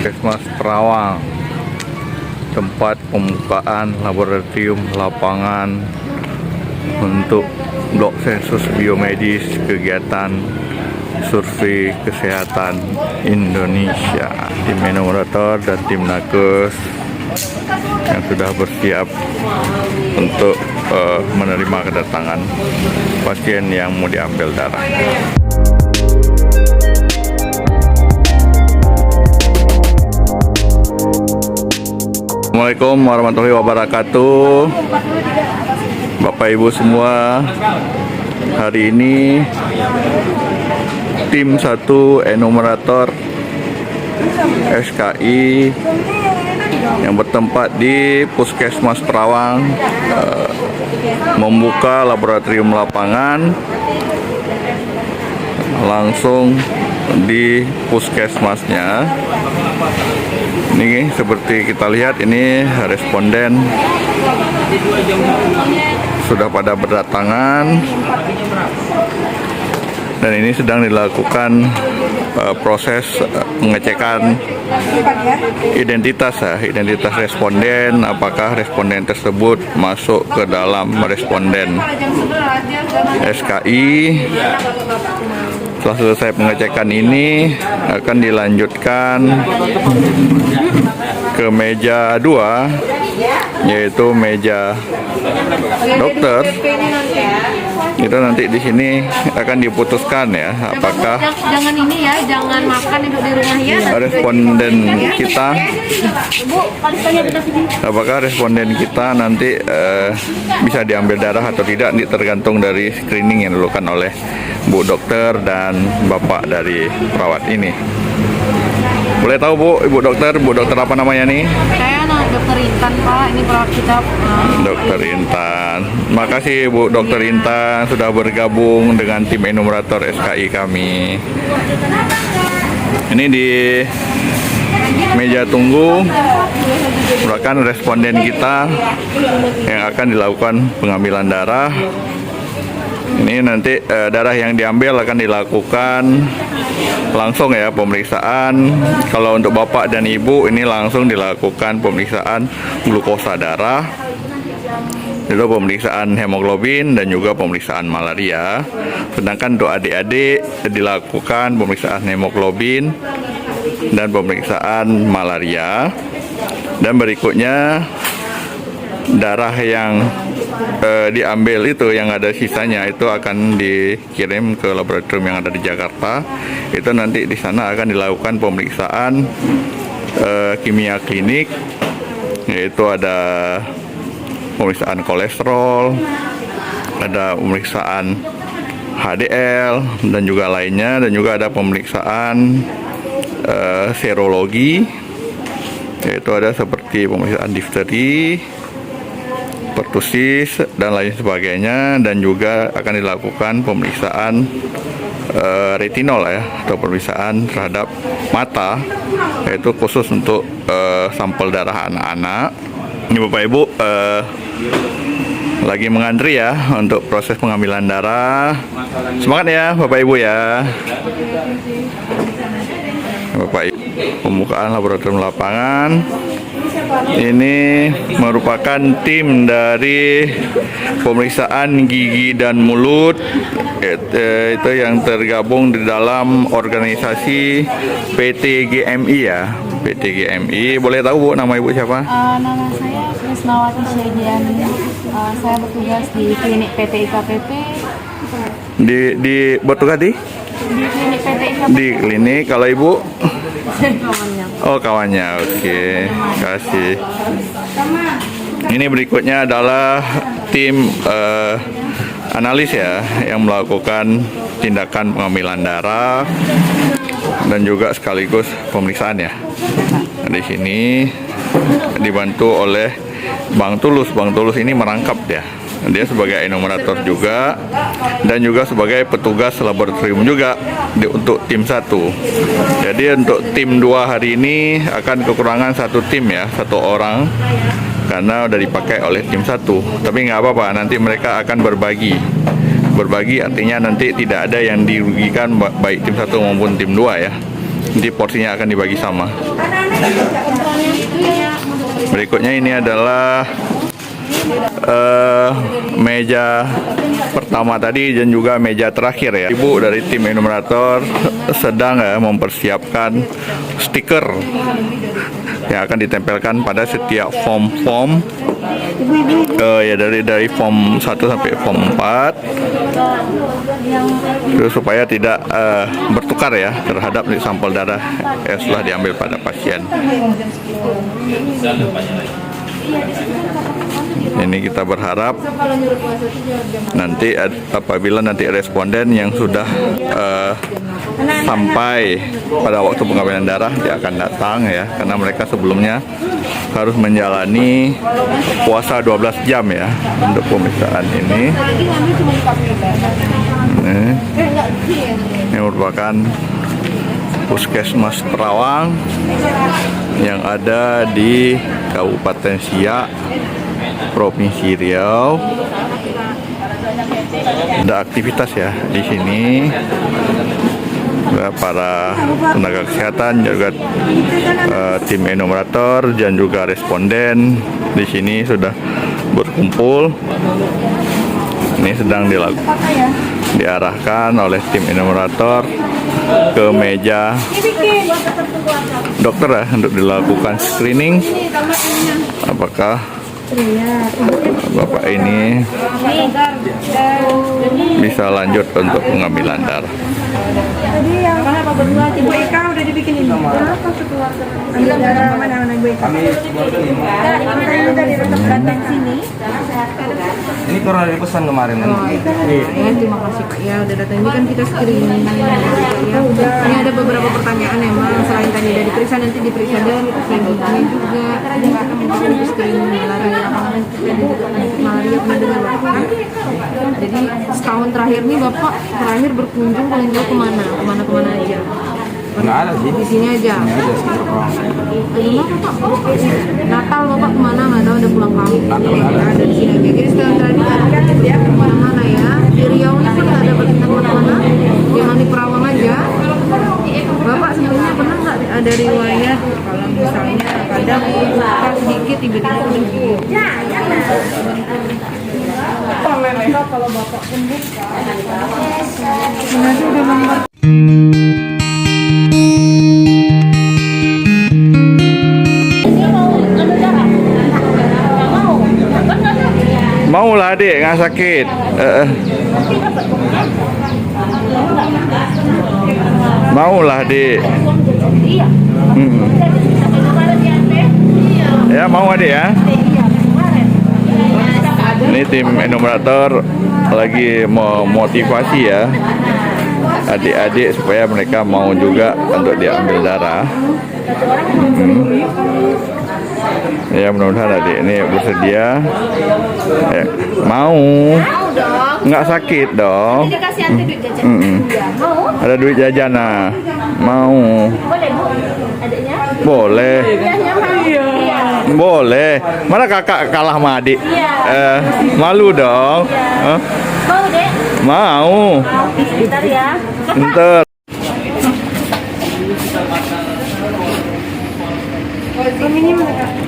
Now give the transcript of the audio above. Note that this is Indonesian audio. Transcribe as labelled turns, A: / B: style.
A: Puskesmas Perawang, tempat pembukaan laboratorium lapangan untuk blok sensus biomedis kegiatan survei kesehatan Indonesia. Tim enumerator dan tim nakes yang sudah bersiap untuk menerima kedatangan pasien yang mau diambil darah. Assalamualaikum warahmatullahi wabarakatuh. Bapak Ibu semua, hari ini tim 1 enumerator SKI yang bertempat di Puskesmas Perawang membuka laboratorium lapangan langsung di puskesmasnya. Ini seperti kita lihat, ini responden sudah pada berdatangan dan ini sedang dilakukan proses pengecekan identitas responden, apakah responden tersebut masuk ke dalam responden SKI. Setelah selesai pengecekan ini akan dilanjutkan ke meja 2, yaitu meja dokter. Itu nanti di sini akan diputuskan ya, apakah
B: jangan ini ya, jangan makan itu di rumah ya.
A: Responden kita, apakah responden kita nanti bisa diambil darah atau tidak, ini tergantung dari screening yang dilakukan oleh Bu Dokter dan Bapak dari perawat ini. Boleh tahu Bu, Ibu Dokter apa namanya nih?
B: Saya Dokter Intan Pak, ini perawat kita.
A: Dokter Intan. Makasih Bu Dokter Intan sudah bergabung dengan tim enumerator SKI kami. Ini di meja tunggu merupakan responden kita yang akan dilakukan pengambilan darah. Ini nanti darah yang diambil akan dilakukan langsung ya pemeriksaan. Kalau untuk Bapak dan Ibu ini langsung dilakukan pemeriksaan glukosa darah, itu pemeriksaan hemoglobin dan juga pemeriksaan malaria. Sedangkan untuk adik-adik dilakukan pemeriksaan hemoglobin dan pemeriksaan malaria. Dan berikutnya darah yang diambil itu yang ada sisanya itu akan dikirim ke laboratorium yang ada di Jakarta. Itu nanti di sana akan dilakukan pemeriksaan kimia klinik, yaitu ada pemeriksaan kolesterol, ada pemeriksaan HDL dan juga lainnya, dan juga ada pemeriksaan serologi, yaitu ada seperti pemeriksaan difteri, pertusis dan lain sebagainya, dan juga akan dilakukan pemeriksaan retinol ya, atau pemeriksaan terhadap mata, yaitu khusus untuk sampel darah anak-anak. Ini Bapak Ibu lagi mengantri ya untuk proses pengambilan darah. Semangat ya Bapak Ibu ya. Bapak Ibu, pembukaan laboratorium lapangan. Ini merupakan tim dari pemeriksaan gigi dan mulut, itu yang tergabung di dalam organisasi PT-GMI ya. PT-GMI. Boleh tahu Bu nama Ibu siapa?
B: Nama saya Krisnawati Syegiani. Saya bertugas di klinik PT IKPP.
A: Di bertugas di
B: klinik PT IKPP.
A: Di klinik. Kalau Ibu?
B: Kawannya.
A: Oh kawannya, oke. Kasih. Ini berikutnya adalah tim analis ya, yang melakukan tindakan pengambilan darah dan juga sekaligus pemeriksaan ya. Nah, di sini dibantu oleh Bang Tulus. Bang Tulus ini merangkap ya Dia sebagai enumerator juga dan juga sebagai petugas laboratorium juga untuk tim 1. Jadi untuk tim 2 hari ini akan kekurangan satu tim ya, satu orang karena udah dipakai oleh tim 1. Tapi nggak apa-apa, nanti mereka akan berbagi. Berbagi artinya nanti tidak ada yang dirugikan baik tim 1 maupun tim 2 ya. Nanti porsinya akan dibagi sama. Berikutnya ini adalah meja pertama tadi dan juga meja terakhir ya. Ibu dari tim enumerator sedang mempersiapkan stiker yang akan ditempelkan pada setiap form ya, dari form 1 sampai form 4 terus supaya tidak bertukar ya terhadap sampel darah yang setelah diambil pada pasien. Ini kita berharap nanti apabila nanti responden yang sudah sampai pada waktu pengambilan darah dia akan datang ya, karena mereka sebelumnya harus menjalani puasa 12 jam ya untuk pemeriksaan ini. Ini merupakan Puskesmas Terawang yang ada di Kabupaten Siak, Provinsi Riau. Ada aktivitas ya di sini. Para tenaga kesehatan juga tim enumerator dan juga responden di sini sudah berkumpul. Ini sedang diarahkan oleh tim enumerator ke meja dokter ya untuk dilakukan screening. Apakah Bapak ini bisa lanjut untuk pengambilan darah?
C: Tadi yang Ibu Eka udah dibikinin ambil darah mana Ibu Eka? Ini tadi datang sini.
D: Ini kurang dari pesan kemarin kan?
C: Ya, terima kasih Pak ya udah datang. Ini kan kita screening ya udah. Ini ada beberapa pertanyaan emang selain tadi udah diperiksa nanti diperiksa dan selanjutnya juga kita melakukan screening malaria. Malaria pernah dengar Bapak? Jadi setahun terakhir nih Bapak terakhir berkunjung paling jauh kemana aja?
D: Nggak ada sih.
C: Di sini aja.
D: Ini aja sekitar Terawang.
C: Bapak? Natal Bapak kemana? Nggak tahu udah pulang kampung.
D: Natal nggak ada.
C: Ada di sini aja. Jadi setelah tadi nggak ada kemana-mana ya. Di Riau ini pun nggak ada pergi kemana-mana. Cuma di Perawang aja. Bapak sebelumnya pernah nggak ada riwayat kalau misalnya kadang luka sedikit tiba-tiba udah gigi? Kalau Bapak pun buka. Nanti udah nomor.
A: Maulah adik, nggak sakit. Maulah adik. Ya mau adik ya. Ini tim enumerator lagi memotivasi ya adik-adik supaya mereka mau juga untuk diambil darah. Ya mudah-mudahan adik ini bersedia. Ya, mau nggak sakit dong.
B: Dikasih nanti duit jajan. Mau?
A: Ada duit jajan nah. Mau.
B: Boleh Bu? Adiknya?
A: Boleh.
B: Iya.
A: Boleh. Mana kakak kalah sama adik? Malu dong. Hah?
B: Mau Dek?
A: Mau.
B: Bentar ya.
A: Ntar.
C: Ini mereka.